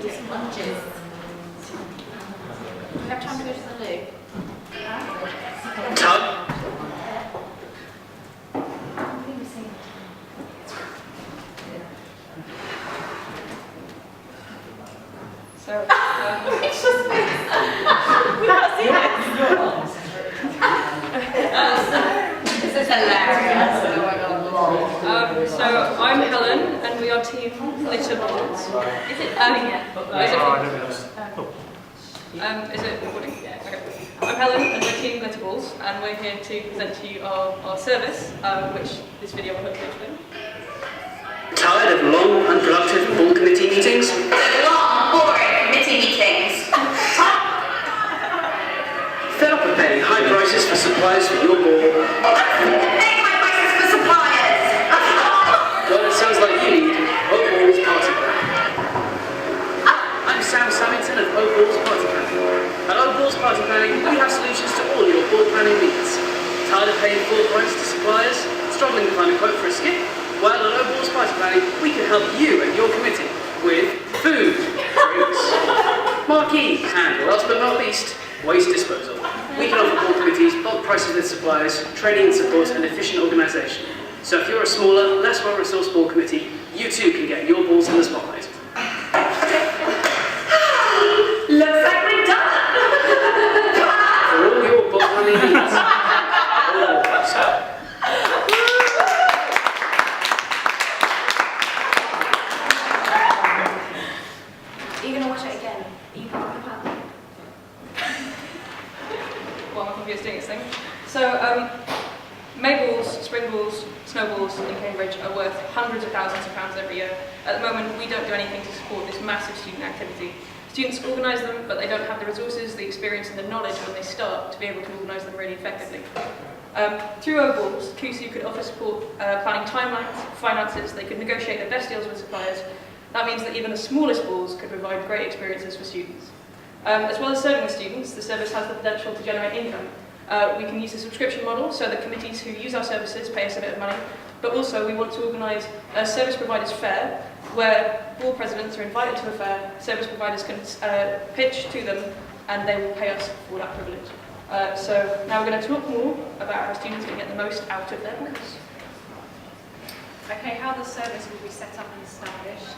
Just lunches. Do we have time to go to the loo? Tug? So, It's just me. We can't see it. This is hilarious. Oh my god. so I'm Helen, and we are Team Glitterballs. Is it filming yet? Is it recording? Yeah. Okay. I'm Helen, and we're Team Glitterballs, and we're here to present to you our service, which this video will hopefully explain. Tired of long, unproductive ball committee meetings? Long, boring committee meetings. Fed up of paying high prices for supplies for your ball? Pay my prices for suppliers. Well, it sounds like you need Opal's Party Plan. I'm Sam Samington of Opal's Party Planning. At Opal's Party Planning, we have solutions to all your ball planning needs. Tired of paying full price to suppliers? Struggling to find a quote for a skip? Well, at Opal's Party Planning, we can help you and your committee with food, drinks, marquees, and last but not least, waste disposal. We can offer ball committees bulk prices with suppliers, training and support, and efficient organisation. So if you're a smaller, less well-resourced ball committee, you too can get your balls in the spotlight. Looks like we're done. For all your ball planning needs. Are you going to watch it again? Are you part of the panel? While my computer's doing its thing. So, May balls, spring balls, snowballs in Cambridge are worth hundreds of thousands of pounds every year. At the moment, we don't do anything to support this massive student activity. Students organise them, but they don't have the resources, the experience and the knowledge when they start to be able to organise them really effectively. Through O-Balls, QSU could offer support planning timelines, finances, they could negotiate the best deals with suppliers. That means that even the smallest balls could provide great experiences for students. As well as serving the students, the service has the potential to generate income. We can use a subscription model so that committees who use our services pay us a bit of money, but also we want to organise a service providers fair where ball presidents are invited to a fair, service providers can pitch to them and they will pay us for that privilege. So now we're going to talk more about how students can get the most out of their balls. Okay, how the service will be set up and established.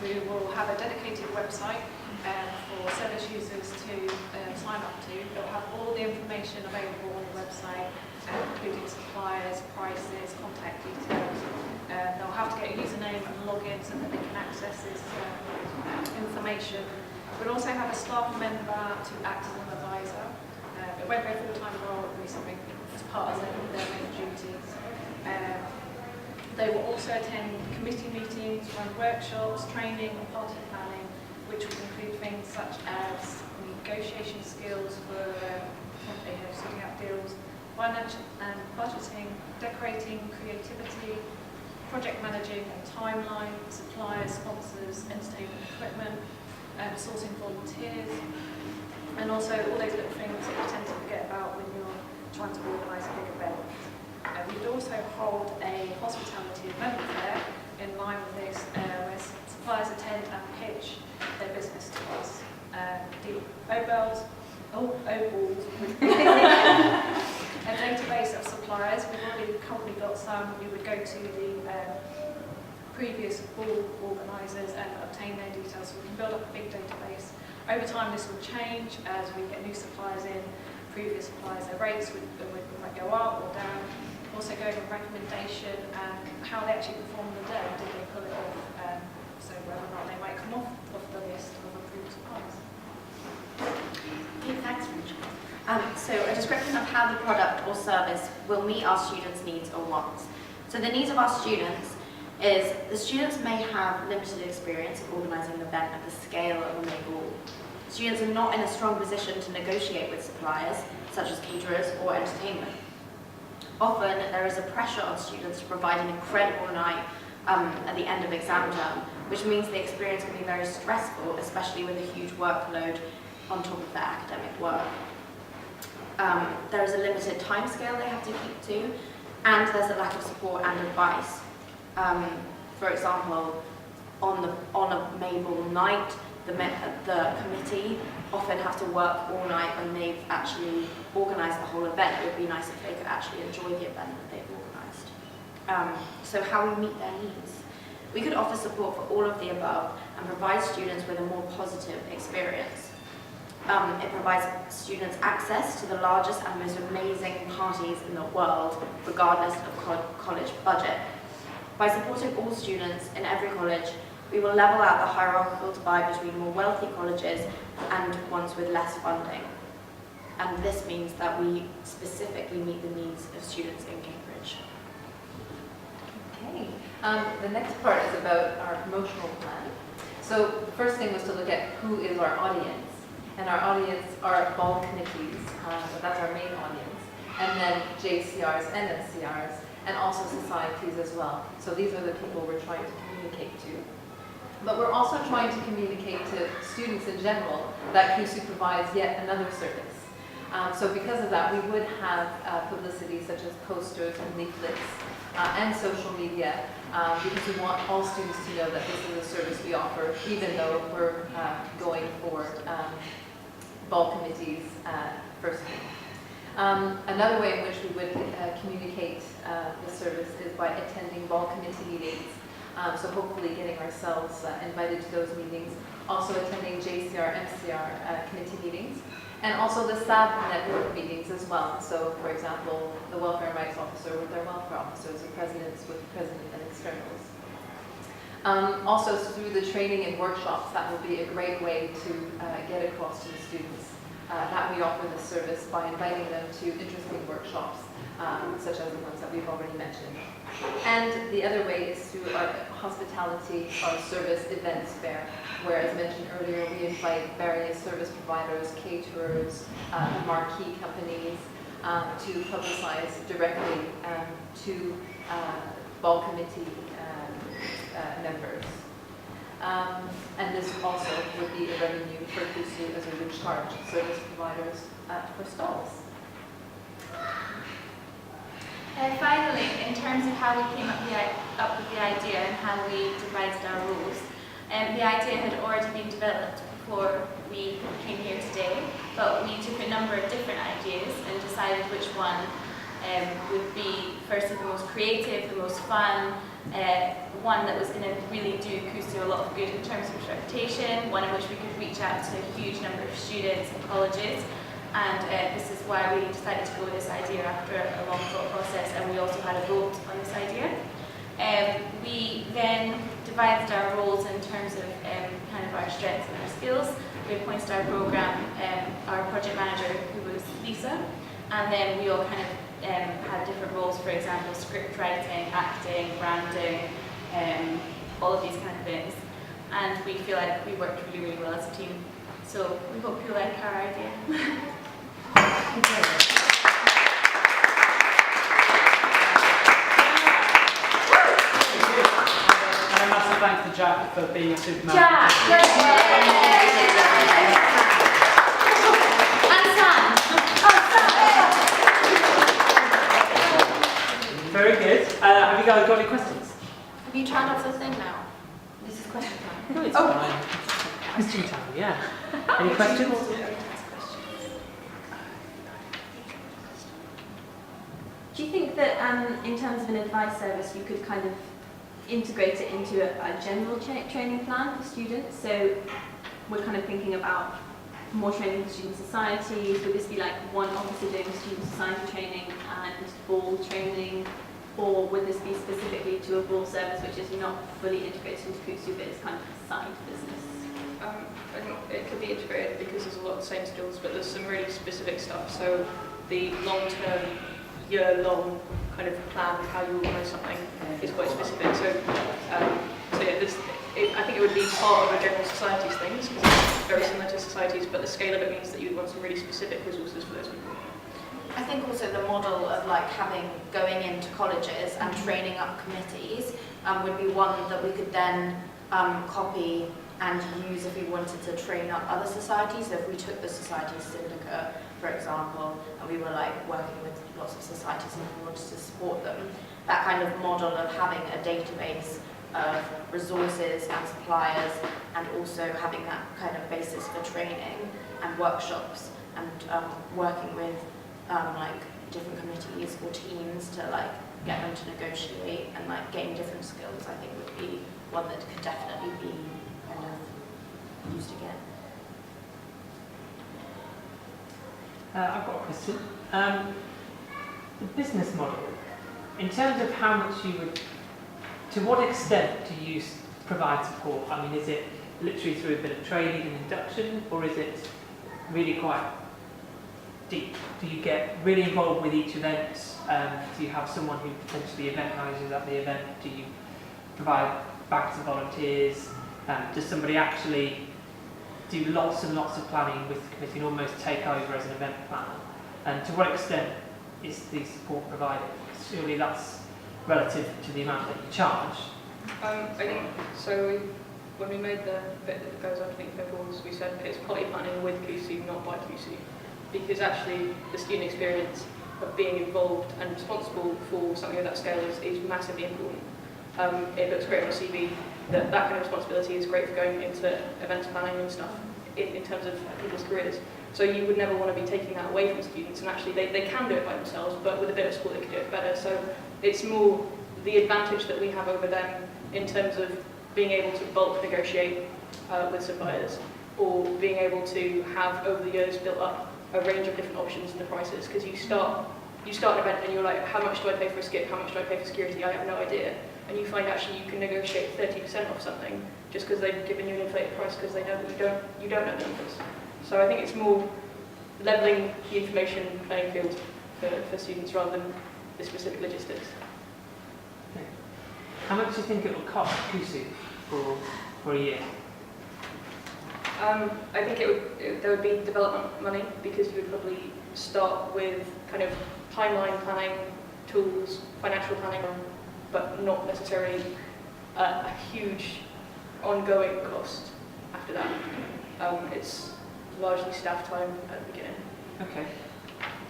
We will have a dedicated website for service users to sign up to. It will have all the information available on the website, including suppliers, prices, contact details. They'll have to get a username and login so that they can access this information. We'll also have a staff member to act as an advisor. It won't be a full-time role, it will be something as part of their main duties. They will also attend committee meetings, run workshops, training and party planning, which will include things such as negotiation skills for sorting out deals, financial and budgeting, decorating, creativity, project managing and timeline, suppliers, sponsors, entertainment equipment, sourcing volunteers, and also all those little things that you tend to forget about when you're trying to organise a big event. We'd also hold a hospitality event fair in line with this, where suppliers attend and pitch their business to us. The O-Balls, a database of suppliers. We've already currently got some. We would go to the previous ball organisers and obtain their details, so we can build up a big database. Over time this will change as we get new suppliers in. Previous suppliers, their rates might go up or down. Also going on recommendation and how they actually perform the day. Did they pull it off? So whether or not they might come off the list of approved suppliers. Okay, thanks, Rachel. So a description of how the product or service will meet our students' needs or wants. So the needs of our students is the students may have limited experience of organising an event at the scale of a May ball. Students are not in a strong position to negotiate with suppliers, such as caterers or entertainment. Often there is a pressure on students to provide an incredible night at the end of exam term, which means the experience can be very stressful, especially with a huge workload on top of their academic work. There is a limited time scale they have to keep to, and there's a lack of support and advice. For example, on a May ball night, the committee often have to work all night when they've actually organised the whole event. It would be nice if they could actually enjoy the event that they've organised. So how we meet their needs. We could offer support for all of the above and provide students with a more positive experience. It provides students access to the largest and most amazing parties in the world, regardless of college budget. By supporting all students in every college, we will level out the hierarchical divide between more wealthy colleges and ones with less funding. And this means that we specifically meet the needs of students in Cambridge. Okay. The next part is about our promotional plan. So the first thing was to look at who is our audience. And our audience are ball committees, so that's our main audience. And then JCRs, NSCRs, and also societies as well. So these are the people we're trying to communicate to. But we're also trying to communicate to students in general that CUSU provides yet another service. So because of that, we would have publicity such as posters and leaflets and social media, because we want all students to know that this is a service we offer, even though we're going for ball committees firstly. Another way in which we would communicate the service is by attending ball committee meetings. So hopefully getting ourselves invited to those meetings, also attending JCR, MCR committee meetings, and also the SAB network meetings as well. So for example, the welfare and rights officer with their welfare officers, the presidents with the president and externals. Also through the training and workshops, that will be a great way to get across to the students that we offer this service by inviting them to interesting workshops, such as the ones that we've already mentioned. And the other way is through our hospitality, our service events fair, where, as mentioned earlier, we invite various service providers, caterers, marquee companies to publicize directly to ball committee members. And this also would be a revenue for CUSU, as we would charge service providers for stalls. And finally, in terms of how we came up with the idea and how we divided our roles, the idea had already been developed before we came here today, but we took a number of different ideas and decided which one would be firstly the most creative, the most fun, one that was going to really do CUSU a lot of good in terms of its reputation, one in which we could reach out to a huge number of students and colleges. And this is why we decided to go with this idea after a long thought process, and we also had a vote on this idea. We then divided our roles in terms of kind of our strengths and our skills. We appointed our our project manager, who was Lisa, and then we all kind of had different roles, for example, script writing, acting, branding, all of these kind of things. And we feel like we worked really, really well as a team. So we hope you like our idea. Thank you. And a massive thanks to Jack for being a Superman. Jack! And Sam! Very good. Have you guys got any questions? Have you turned off the thing now? This is question time. No, it's fine. Question time, yeah. Any questions? Do you think that in terms of an advice service, you could kind of integrate it into a general training plan for students? So we're kind of thinking about more training for student societies. Would this be like one officer doing student society training and ball training? Or would this be specifically to a ball service which is not fully integrated into CUSU, but it's kind of a side business? I think it could be integrated because there's a lot of the same skills, but there's some really specific stuff. So the long-term, year-long kind of plan of how you organise something is quite specific. So yeah, I think it would be part of a general societies things because it's very similar to societies, but the scale of it means that you'd want some really specific resources for those people. I think also the model of like going into colleges and training up committees would be one that we could then copy and use if we wanted to train up other societies. So if we took the society syndicate, for example, and we were like working with lots of societies and we wanted to support them, that kind of model of having a database of resources and suppliers, and also having that kind of basis for training and workshops and working with like different committees or teams to like get them to negotiate and like gain different skills, I think would be one that could definitely be kind of used again. I've got a question. The business model, in terms of how much you would, to what extent do you provide support? I mean, is it literally through a bit of training and induction, or is it really quite deep? Do you get really involved with each event? Do you have someone who potentially event manages at the event? Do you provide bags of volunteers? Does somebody actually do lots and lots of planning with the committee and almost take over as an event planner? And to what extent is the support provided? Surely that's relative to the amount that you charge. I think so. When we made the bit that goes underneath levels, we said it's party planning with QC, not by QC, because actually the student experience of being involved and responsible for something of that scale is massively important. It looks great on a CV. That kind of responsibility is great for going into events planning and stuff in terms of people's careers. So you would never want to be taking that away from students, and actually they can do it by themselves, but with a bit of support they can do it better. So it's more the advantage that we have over them in terms of being able to bulk negotiate with suppliers, or being able to have over the years built up a range of different options in the prices, because you start an event and you're like, how much do I pay for a skip, how much do I pay for security, I have no idea. And you find actually you can negotiate 30% off something just because they've given you an inflated price because they know that you don't know the numbers. So I think it's more levelling the information playing field for students rather than the specific logistics. Okay. How much do you think it will cost QC for a year? I think there would be development money, because you would probably start with kind of timeline planning, tools, financial planning, but not necessarily a huge ongoing cost after that. It's largely staff time at the beginning. Okay.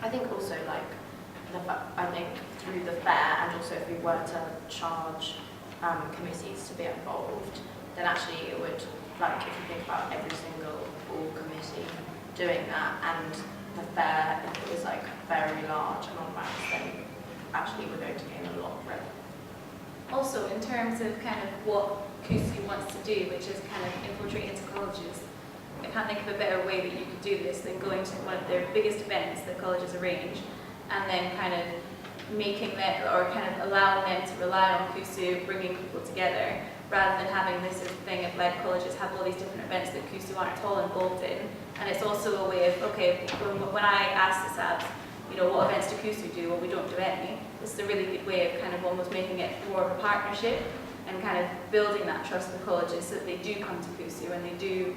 I think also like I think through the fair, and also if we were to charge committees to be involved, then actually it would, like if you think about every single all committee doing that, and the fair, if it was like very large and on mass, then actually we're going to gain a lot of revenue. Also, in terms of kind of what QC wants to do, which is kind of infiltrate into colleges, I can't think of a better way that you could do this than going to one of their biggest events that colleges arrange, and then kind of making them, or kind of allowing them to rely on QC bringing people together, rather than having this as a thing of like colleges have all these different events that QC aren't at all involved in. And it's also a way of, okay, when I ask the SABs, you know, what events do QC do? Well, we don't do any. This is a really good way of kind of almost making it more of a partnership and kind of building that trust with colleges so that they do come to QC and they do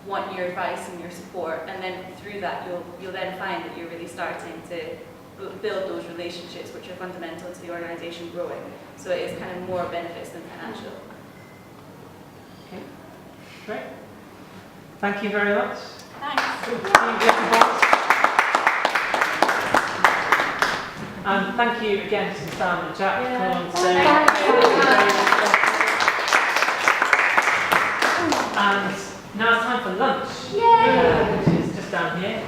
want your advice and your support. And then through that, you'll then find that you're really starting to build those relationships which are fundamental to the organisation growing. So it is kind of more benefits than financial. Okay. Great. Thank you very much. Thanks. And thank you again to Sam and Jack for coming on today. And now it's time for lunch, which is just down here.